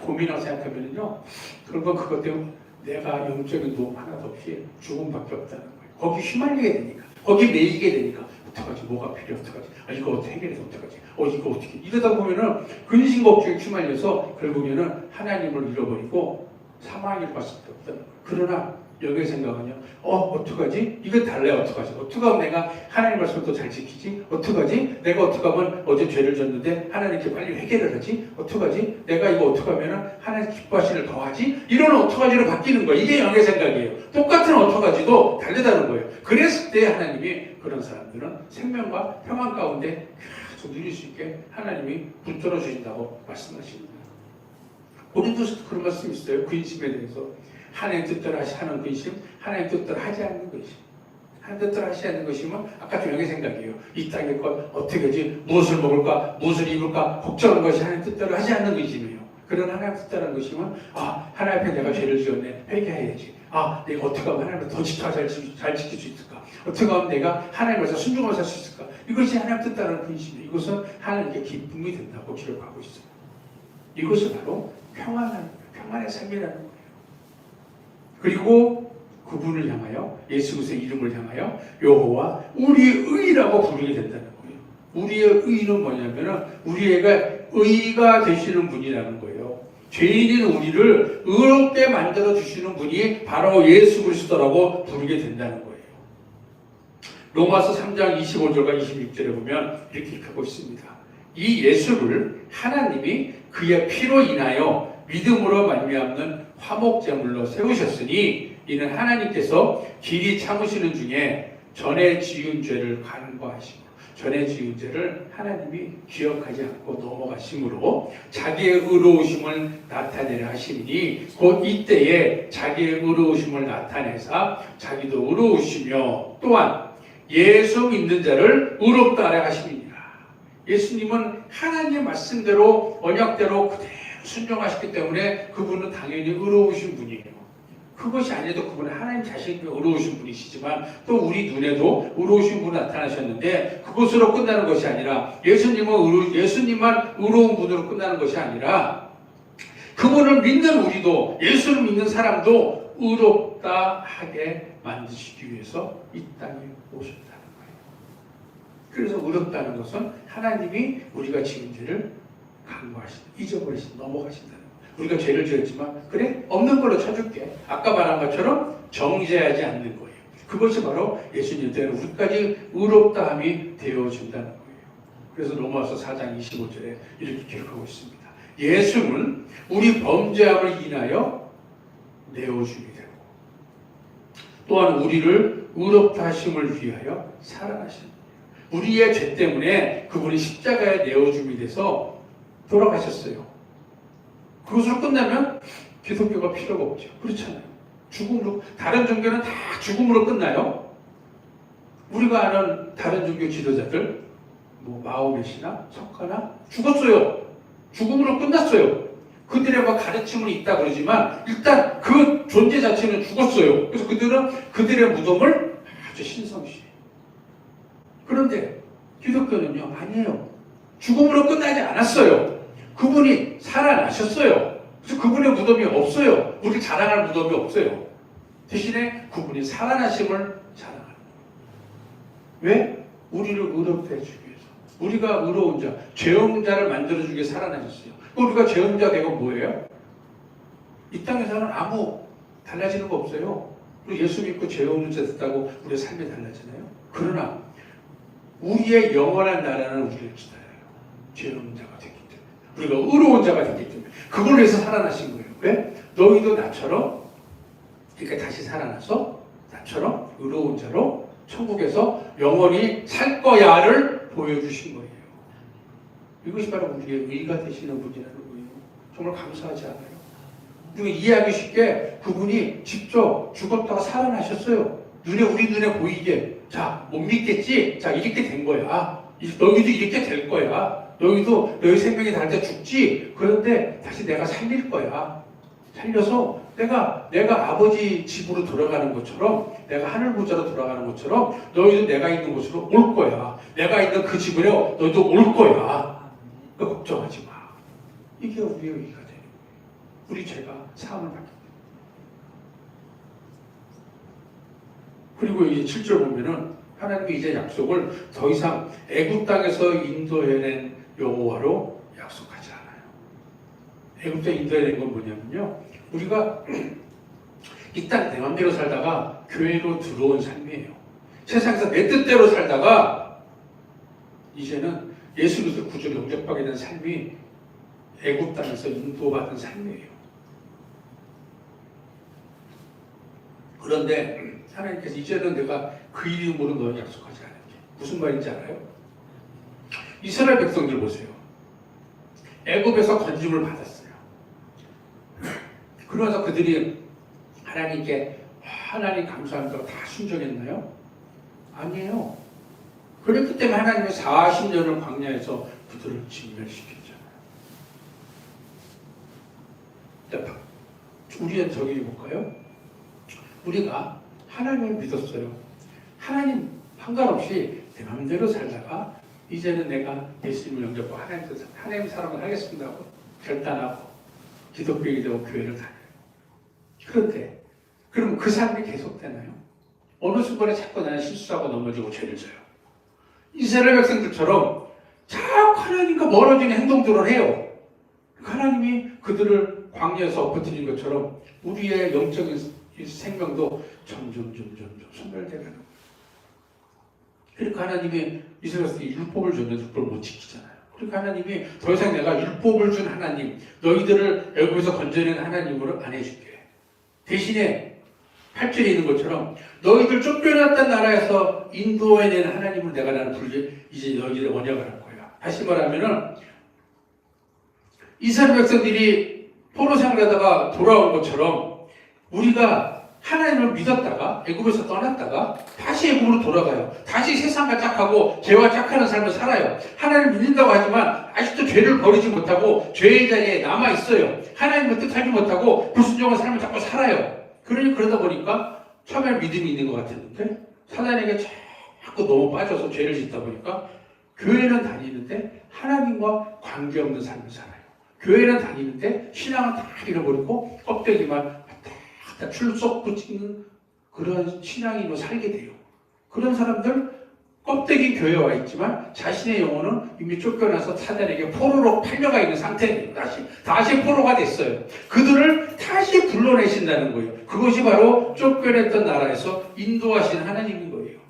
고민하고 생각하면요 그런 건 그것 때문에 내가 영적인 도움 하나도 없이 죽음밖에 없다는 거예요. 거기 휘말리게 되니까 거기 매이게 되니까 어떡하지 뭐가 필요해 어떡하지 이거 어떻게 해결해서 어떡하지 이거 어떻게 이러다 보면은 근심 걱정에 휘말려서 결국에는 하나님을 잃어버리고 사망일 수밖에 없다는 거예요. 그러나 영의 생각은요 어떡하지 이거 달래 어떡하지 어떻게 하면 내가 하나님 말씀을 또 잘 지키지 어떡하지 내가 어떻게 하면 어제 죄를 졌는데 하나님께 빨리 회개를 하지 어떡하지 내가 이거 어떻게 하면 하나님 기뻐하시는 더하지 이런 어떡하지로 바뀌는 거예요. 이게 영의 생각이에요. 똑같은 어떡하지도 다르다는 거예요. 그랬을 때 하나님이 그런 사람들은 생명과 평안 가운데 계속 누릴 수 있게 하나님이 붙들어 주신다고 말씀하십니다. 고린도서도 그런 말씀이 있어요. 근심에 대해서 하나님 뜻대로 하는 근심, 하나님 뜻대로 하지 않는 근심. 하나님 뜻대로 하지 않는 것이면 아까 영의 생각이에요. 이 땅의 것 어떻게 하지? 무엇을 먹을까? 무엇을 입을까? 걱정하는 것이 하나님 뜻대로 하지 않는 근심이에요. 그런 하나님 뜻대로 하는 것이면 하나님 앞에 내가 죄를 지었네. 회개해야지. 내가 어떻게 하면 하나님을 더 잘 지킬 수 있을까? 어떻게 하면 내가 하나님께서 순종을 살 수 있을까? 이것이 하나님 뜻대로 하는 근심이에요. 이것은 하나님께 기쁨이 된다고 기록하고 있어요. 이것이 바로 평안의 삶이라는 거예요. 그리고 그분을 향하여 예수 그리스도의 이름을 향하여 여호와 우리의 의라고 부르게 된다는 거예요. 우리의 의는 뭐냐면은 우리가 의가 되시는 분이라는 거예요. 죄인인 우리를 의롭게 만들어 주시는 분이 바로 예수 그리스도라고 부르게 된다는 거예요. 로마서 3장 25절과 26절에 보면 이렇게 하고 있습니다. 이 예수를 하나님이 그의 피로 인하여 믿음으로 말미암는 화목제물로 세우셨으니 이는 하나님께서 길이 참으시는 중에 전에 지은 죄를 간과하시고 전에 지은 죄를 하나님이 기억하지 않고 넘어가심으로 자기의 의로우심을 나타내려 하시니 곧 이때에 자기의 의로우심을 나타내사 자기도 의로우시며 또한 예수 믿는 자를 의롭다 하려 하심이니라. 예수님은 하나님의 말씀대로 언약대로 그대로 순종하셨기 때문에 그분은 당연히 의로우신 분이에요. 그것이 아니어도 그분은 하나님 자신이 의로우신 분이시지만 또 우리 눈에도 의로우신 분이 나타나셨는데 그것으로 끝나는 것이 아니라 예수님만 의로운 분으로 끝나는 것이 아니라 그분을 믿는 우리도 예수를 믿는 사람도 의롭다 하게 만드시기 위해서 이 땅에 오셨다는 거예요. 그래서 의롭다는 것은 하나님이 우리가 지은 죄를 간과하신다, 잊어버리신다, 넘어가신다는 거예요. 우리가 죄를 지었지만 그래? 없는 걸로 쳐줄게. 아까 말한 것처럼 정죄하지 않는 거예요. 그것이 바로 예수님 때문에 우리까지 의롭다함이 되어준다는 거예요. 그래서 로마서 4장 25절에 이렇게 기록하고 있습니다. 예수는 우리 범죄함을 인하여 내어줌이 되고 또한 우리를 의롭다 하심을 위하여 살아나신 거예요. 우리의 죄 때문에 그분이 십자가에 내어줌이 돼서 돌아가셨어요. 그것으로 끝나면 기독교가 필요가 없죠. 그렇잖아요. 죽음으로, 다른 종교는 다 죽음으로 끝나요. 우리가 아는 다른 종교 지도자들, 뭐 마호메시나 석가나 죽었어요. 죽음으로 끝났어요. 그들의 뭐 가르침은 있다 그러지만 일단 그 존재 자체는 죽었어요. 그래서 그들은 그들의 무덤을 아주 신성시해요. 그런데 기독교는요, 아니에요. 죽음으로 끝나지 않았어요. 그분이 살아나셨어요. 그래서 그분의 무덤이 없어요. 우리 자랑할 무덤이 없어요. 대신에 그분이 살아나심을 자랑하는 거예요. 왜? 우리를 의롭게 해주기 위해서. 우리가 의로운 자, 죄 없는 자를 만들어주기 위해 살아나셨어요. 우리가 죄 없는 자 되고 뭐예요? 이 땅에서는 아무 달라지는 거 없어요. 우리 예수 믿고 죄 없는 자 됐다고 우리의 삶이 달라지나요? 그러나 우리의 영원한 나라는 우리를 기다려요. 죄 없는 자가 됐기 때문에. 우리가 의로운 자가 됐기 때문에. 그걸 위해서 살아나신 거예요. 왜? 너희도 나처럼 이렇게 다시 살아나서 나처럼 의로운 자로 천국에서 영원히 살 거야를 보여주신 거예요. 이것이 바로 우리의 의가 되시는 분이라는 거예요. 정말 감사하지 않아요? 우리가 이해하기 쉽게 그분이 직접 죽었다가 살아나셨어요. 우리 눈에 보이게. 자, 못 믿겠지? 자, 이렇게 된 거야. 너희도 이렇게 될 거야. 너희도 너희 생명이 닿을 때 죽지? 그런데 다시 내가 살릴 거야. 살려서 내가 아버지 집으로 돌아가는 것처럼, 내가 하늘 보좌로 돌아가는 것처럼 너희도 내가 있는 곳으로 올 거야. 내가 있는 그 집으로 너희도 올 거야. 걱정하지 마. 이게 우리의 의가 되는 거예요. 우리 죄가 사함을 받게 돼요. 그리고 이제 7절 보면은 하나님이 이제 약속을 더 이상 애굽 땅에서 인도해낸 여호와로 약속하지 않아요. 애굽에 인도해낸 건 뭐냐면요, 우리가 이 땅 내 맘대로 살다가 교회로 들어온 삶이에요. 세상에서 내 뜻대로 살다가 이제는 예수 그리스도 구주를 영접하게 된 삶이 애굽 땅에서 인도받은 삶이에요. 그런데 하나님께서 이제는 내가 그 이름으로 너희 약속하지 않을게. 무슨 말인지 알아요? 이스라엘 백성들 보세요. 애굽에서 건짐을 받았어요. 그러면서 그들이 하나님께 하나님 감사합니다 다 순종했나요? 아니에요. 그렇기 때문에 하나님이 40년을 광야에서 그들을 진멸시켰잖아요. 우리는 저기 볼까요? 우리가 하나님을 믿었어요. 하나님 상관없이 내 마음대로 살다가 이제는 내가 예수님을 영접하고 하나님 사랑을 하겠습니다 하고 결단하고 기독교인이 되고 교회를 다녀요. 그런데 그럼 그 삶이 계속되나요? 어느 순간에 자꾸 나는 실수하고 넘어지고 죄를 져요. 이스라엘 백성들처럼 자꾸 하나님과 멀어지는 행동들을 해요. 하나님이 그들을 광야에서 엎어뜨린 것처럼 우리의 영적인 생명도 점점 소멸되는 거예요. 그러니까 하나님이 이스라엘에게 율법을 줬는데 그걸 못 지키잖아요. 그러니까 하나님이 더 이상 내가 율법을 준 하나님, 너희들을 애굽에서 건져낸 하나님으로 안 해줄게. 대신에 8절에 있는 것처럼 너희들 쫓겨났던 나라에서 인도해낸 하나님을 내가 나는 이제 너희들의 언약을 할 거야. 다시 말하면은 이스라엘 백성들이 포로 생활하다가 돌아온 것처럼 우리가 하나님을 믿었다가 애굽에서 떠났다가 다시 애굽으로 돌아가요. 다시 세상과 짝하고 죄와 짝하는 삶을 살아요. 하나님을 믿는다고 하지만 아직도 죄를 버리지 못하고 죄의 자리에 남아있어요. 하나님을 뜻하지 못하고 불순종한 삶을 자꾸 살아요. 그러다 보니까 처음에 믿음이 있는 것 같았는데 사단에게 자꾸 너무 빠져서 죄를 짓다 보니까 교회는 다니는데 하나님과 관계없는 삶을 살아요. 교회는 다니는데 신앙은 다 잃어버리고 껍데기만 출석 붙이는 그런 신앙인으로 살게 돼요. 그런 사람들 껍데기 교회에 와 있지만 자신의 영혼은 이미 쫓겨나서 사단에게 포로로 팔려가 있는 상태예요. 다시 포로가 됐어요. 그들을 다시 불러내신다는 거예요. 그것이 바로 쫓겨냈던 나라에서 인도하신 하나님인 거예요.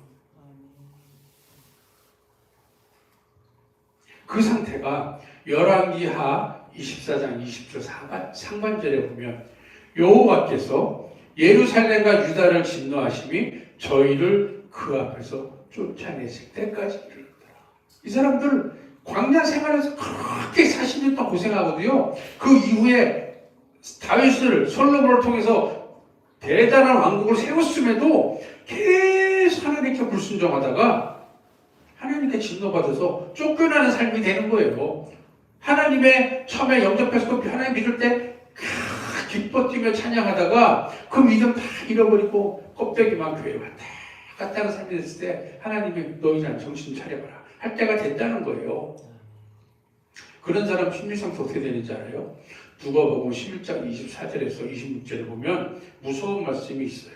그 상태가 열왕기하 24장 20절 상반절에 보면 여호와께서 예루살렘과 유다를 진노하심이 저희를 그 앞에서 쫓아내실 때까지 이르더라. 이 사람들 광야 생활에서 그렇게 40년 동안 고생하거든요. 그 이후에 다윗을 솔로몬을 통해서 대단한 왕국을 세웠음에도 계속 하나님께 불순종하다가 하나님께 진노받아서 쫓겨나는 삶이 되는 거예요. 하나님의 처음에 영접해서 하나님 믿을 때 기뻐 뛰며 찬양하다가 그 믿음 다 잃어버리고 껍데기만 교회 왔다 갔다 하는 삶이 됐을 때 하나님이 너희는 정신 차려봐라 할 때가 됐다는 거예요. 그런 사람 심리상태 어떻게 되는지 알아요? 누가복음 11장 24절에서 26절에 보면 무서운 말씀이 있어요.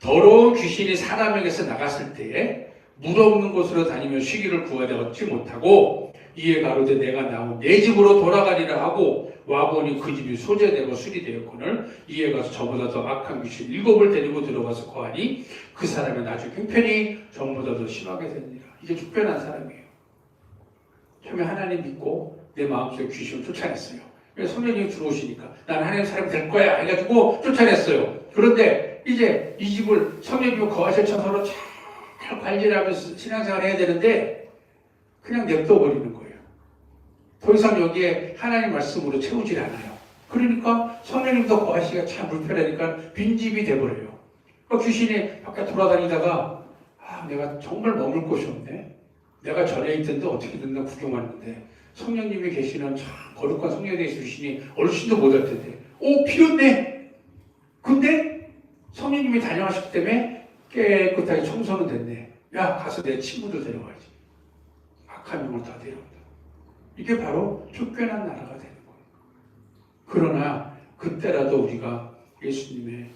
더러운 귀신이 사람에게서 나갔을 때에 물 없는 곳으로 다니며 쉬기를 구하되 얻지 못하고 이에 가로되 내가 나온 내 집으로 돌아가리라 하고 와보니 그 집이 소재되고 수리되었거늘 이에 가서 저보다 더 악한 귀신 7을 데리고 들어가서 거하니 그 사람의 나중 형편이 전보다 더 심하게 되니라. 이게 쫓겨난 사람이에요. 처음에 하나님 믿고 내 마음속에 귀신을 쫓아냈어요. 성령님이 들어오시니까 나는 하나님 사람이 될 거야 해가지고 쫓아냈어요. 그런데 이제 이 집을 성령님이 거하실 처소로 잘 관리를 하면서 신앙생활을 해야 되는데 그냥 냅둬버리는 거예요. 더 이상 여기에 하나님 말씀으로 채우질 않아요. 그러니까 성령님도 거하시기가 참 불편하니까 빈집이 돼버려요. 그러니까 귀신이 밖에 돌아다니다가 내가 정말 머물 곳이 없네. 내가 전에 있던데 어떻게 됐나 구경하는데 성령님이 계시는 참 거룩한 성령에 계시니 얼씬도 못할 텐데 비었네. 근데 성령님이 다녀가셨기 때문에 깨끗하게 청소는 됐네. 야 가서 내 친구들 데려가야지. 악한 영을 다 데려온다. 이게 바로 쫓겨난 나라가 되는 거예요. 그러나 그때라도 우리가 예수님의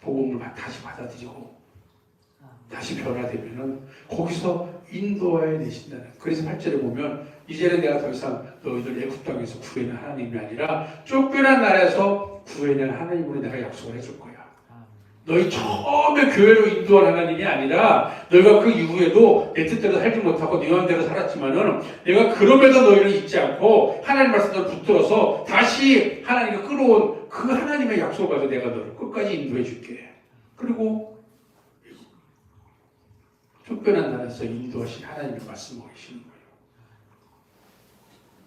복음을 다시 받아들이고 다시 변화되면은 거기서 인도하여 내신다는. 그래서 8절에 보면 이제는 내가 더 이상 너희들 애굽 땅에서 구해낸 하나님이 아니라 쫓겨난 나라에서 구해낸 하나님으로 내가 약속을 해줄 거야. 너희 처음에 교회로 인도한 하나님이 아니라 너희가 그 이후에도 내 뜻대로 살지 못하고 네 마음대로 살았지만은 내가 그럼에도 너희를 잊지 않고 하나님 말씀대로 붙들어서 다시 하나님이 끌어온 그 하나님의 약속을 가지고 내가 너를 끝까지 인도해 줄게. 그리고 쫓겨난 나라에서 인도하신 하나님의 말씀을 하시는 거예요.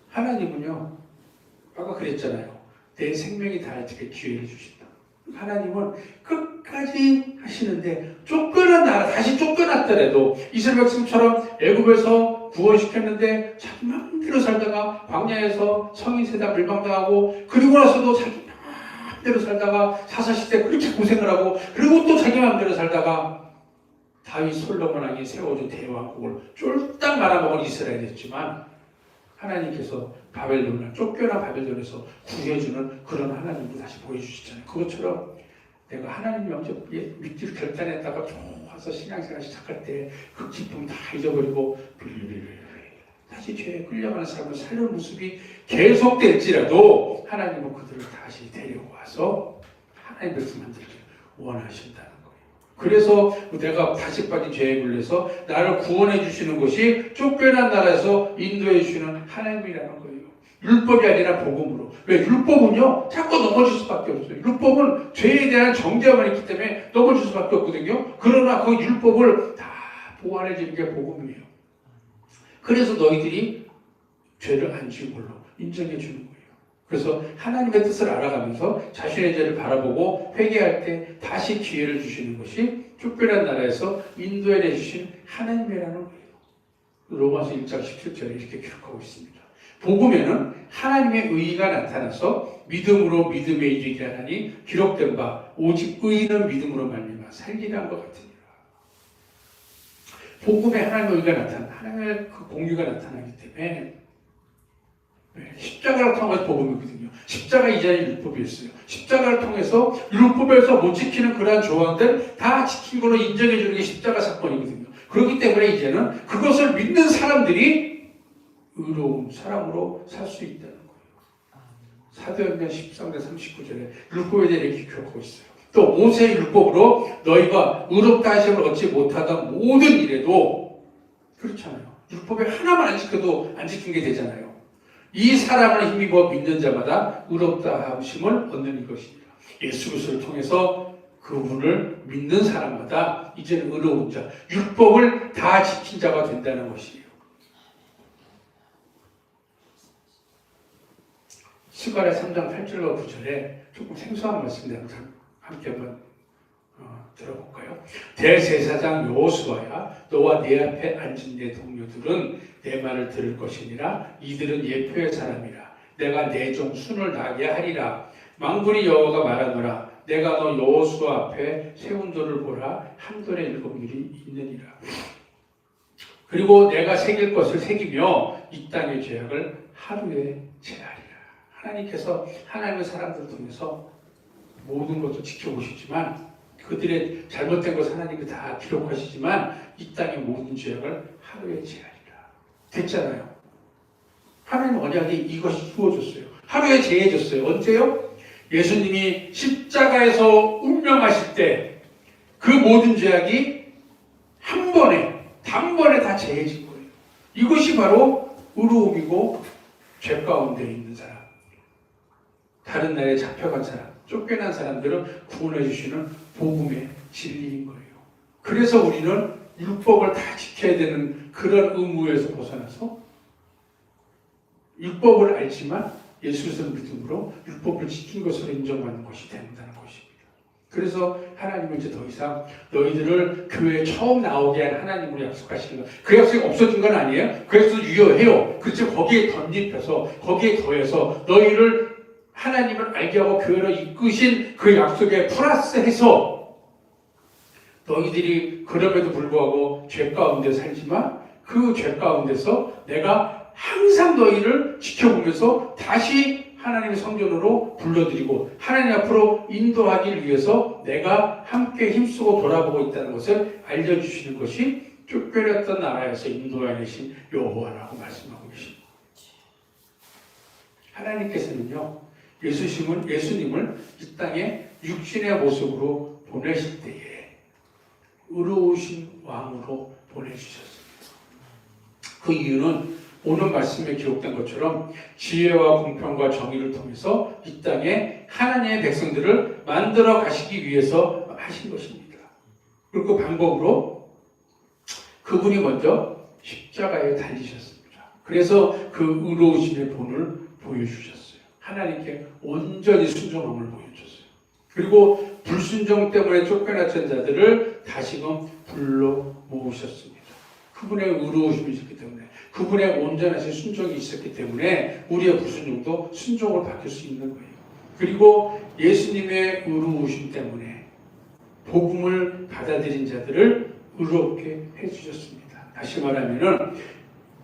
하나님은요, 아까 그랬잖아요. 내 생명이 닿을 때 기회를 주신다. 하나님은 끝까지 하시는데 쫓겨난 나라, 다시 쫓겨났더라도 이스라엘 백성처럼 애굽에서 구원시켰는데 자기 마음대로 살다가 광야에서 성인 세다 멸망당하고 그리고 나서도 자기 마음대로 살다가 사사시대 그렇게 고생을 하고 그리고 또 자기 마음대로 살다가 다윗 솔로몬 왕이 세워준 대왕국을 쫄딱 말아먹은 이스라엘이었지만 하나님께서 바벨론을 쫓겨난 바벨론에서 구해주는 그런 하나님을 다시 보여주시잖아요. 그것처럼 내가 하나님 영접 믿기를 결단했다가 와서 신앙생활 시작할 때 그 기쁨 다 잊어버리고 다시 죄에 끌려가는 사람을 살려는 모습이 계속될지라도 하나님은 그들을 다시 데려와서 하나님 백성 만들기를 원하신다는 거예요. 그래서 내가 다시 빠진 죄에 물려서 나를 구원해 주시는 것이 쫓겨난 나라에서 인도해 주시는 하나님이라는 거예요. 율법이 아니라 복음으로. 왜? 율법은요 자꾸 넘어질 수밖에 없어요. 율법은 죄에 대한 정죄만 있기 때문에 넘어질 수밖에 없거든요. 그러나 그 율법을 다 보완해 주는 게 복음이에요. 그래서 너희들이 죄를 안 지은 걸로 인정해 주는 거예요. 그래서 하나님의 뜻을 알아가면서 자신의 죄를 바라보고 회개할 때 다시 기회를 주시는 것이 쫓겨난 나라에서 인도해 내주신 하나님이라는 거예요. 로마서 1장 17절에 이렇게 기록하고 있습니다. 복음에는 하나님의 의의가 나타나서 믿음으로 믿음에 이르게 하나니 기록된 바 오직 의인은 믿음으로 말미암아 살리라 한 것 같으니라. 복음에 하나님의 의의가 나타나 하나님의 그 공유가 나타나기 때문에 십자가를 통해서 복음이거든요. 십자가 이전에 율법이었어요. 십자가를 통해서 율법에서 못 지키는 그러한 조항들 다 지킨 걸로 인정해 주는 게 십자가 사건이거든요. 그렇기 때문에 이제는 그것을 믿는 사람들이 의로운 사람으로 살 수 있다는 거예요. 사도행전 13장 39절에 율법에 대해 이렇게 기록하고 있어요. 또 모세의 율법으로 너희가 의롭다 하심을 얻지 못하던 모든 일에도 그렇잖아요. 율법에 하나만 안 지켜도 안 지킨 게 되잖아요. 이 사람을 힘입어 믿는 자마다 의롭다 하심을 얻는 이것이니라. 예수 그리스도를 통해서 그분을 믿는 사람마다 이제는 의로운 자, 율법을 다 지킨 자가 된다는 것이에요. 스가랴 3장 8절과 9절에 조금 생소한 말씀인데 함께 한번 들어볼까요? 대제사장 여호수아야, 너와 내 앞에 앉은 내 동료들은 내 말을 들을 것이니라. 이들은 예표의 사람이라. 내가 내 종 순을 나게 하리라. 만군의 여호와가 말하노라. 내가 너 여호수아 앞에 세운 돌을 보라. 한 돌에 7일이 있느니라. 그리고 내가 새길 것을 새기며 이 땅의 죄악을 하루에 제하리라. 하나님께서 하나님의 사람들을 통해서 모든 것을 지켜보시지만, 그들의 잘못된 것을 하나님이 다 기록하시지만 이 땅의 모든 죄악을 하루에 제하리라. 됐잖아요. 하나님 언약이 이것이 이루어졌어요. 하루에 제해졌어요. 언제요? 예수님이 십자가에서 운명하실 때 그 모든 죄악이 한 번에, 단번에 다 제해진 거예요. 이것이 바로 의로움이고 죄 가운데 있는 사람, 다른 나라에 잡혀간 사람, 쫓겨난 사람들은 구원해 주시는 복음의 진리인 거예요. 그래서 우리는 율법을 다 지켜야 되는 그런 의무에서 벗어나서 율법을 알지만 예수를 믿음으로 율법을 지킨 것으로 인정받는 것이 된다는 것입니다. 그래서 하나님은 이제 더 이상 너희들을 교회에 처음 나오게 한 하나님으로 약속하시는 것. 그 약속이 없어진 건 아니에요. 그 약속을 유효해요. 그렇죠. 거기에 덧입혀서, 거기에 더해서 너희를 하나님을 알게 하고 교회로 이끄신 그 약속에 플러스해서 너희들이 그럼에도 불구하고 죄 가운데 살지만 그 죄 가운데서 내가 항상 너희를 지켜보면서 다시 하나님의 성전으로 불러들이고 하나님 앞으로 인도하기 위해서 내가 함께 힘쓰고 돌아보고 있다는 것을 알려주시는 것이 쫓겨났던 나라에서 인도해내신 여호와라고 말씀하고 계십니다. 하나님께서는요, 예수님을 이 땅에 육신의 모습으로 보내실 때에 의로우신 왕으로 보내주셨습니다. 그 이유는 오늘 말씀에 기록된 것처럼 지혜와 공평과 정의를 통해서 이 땅에 하나님의 백성들을 만들어 가시기 위해서 하신 것입니다. 그리고 그 방법으로 그분이 먼저 십자가에 달리셨습니다. 그래서 그 의로우심의 본을 보여주셨어요. 하나님께 온전히 순종함을 보여줬어요. 그리고 불순종 때문에 쫓겨났던 자들을 다시금 불러 모으셨습니다. 그분의 의로우심이 있었기 때문에, 그분의 온전하신 순종이 있었기 때문에 우리의 불순종도 순종을 바뀔 수 있는 거예요. 그리고 예수님의 의로우심 때문에 복음을 받아들인 자들을 의롭게 해주셨습니다. 다시 말하면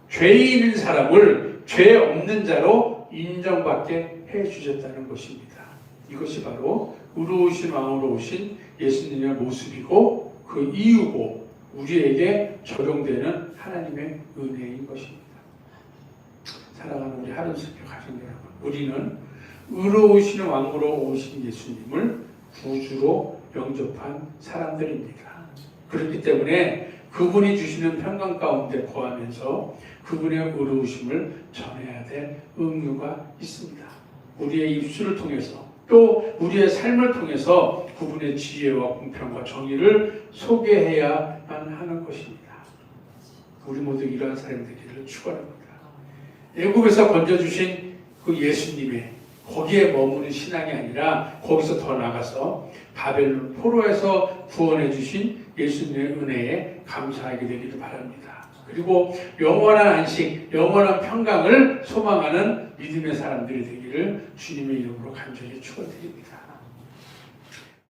죄인인 사람을 죄 없는 자로 인정받게 해주셨다는 것입니다. 이것이 바로 의로우신 왕으로 오신 예수님의 모습이고 그 이유고 우리에게 적용되는 하나님의 은혜인 것입니다. 사랑하는 우리 하른스교 가족 여러분, 우리는 의로우신 왕으로 오신 예수님을 구주로 영접한 사람들입니다. 그렇기 때문에 그분이 주시는 평강 가운데 거하면서 그분의 의로우심을 전해야 될 의무가 있습니다. 우리의 입술을 통해서 또 우리의 삶을 통해서 그분의 지혜와 공평과 정의를 소개해야만 하는 것입니다. 우리 모두 이러한 사람이 되기를 축원합니다. 애국에서 건져주신 그 예수님의 거기에 머무는 신앙이 아니라 거기서 더 나가서 바벨론 포로에서 구원해 주신 예수님의 은혜에 감사하게 되기를 바랍니다. 그리고 영원한 안식, 영원한 평강을 소망하는 믿음의 사람들이 되기를 주님의 이름으로 간절히 축원드립니다.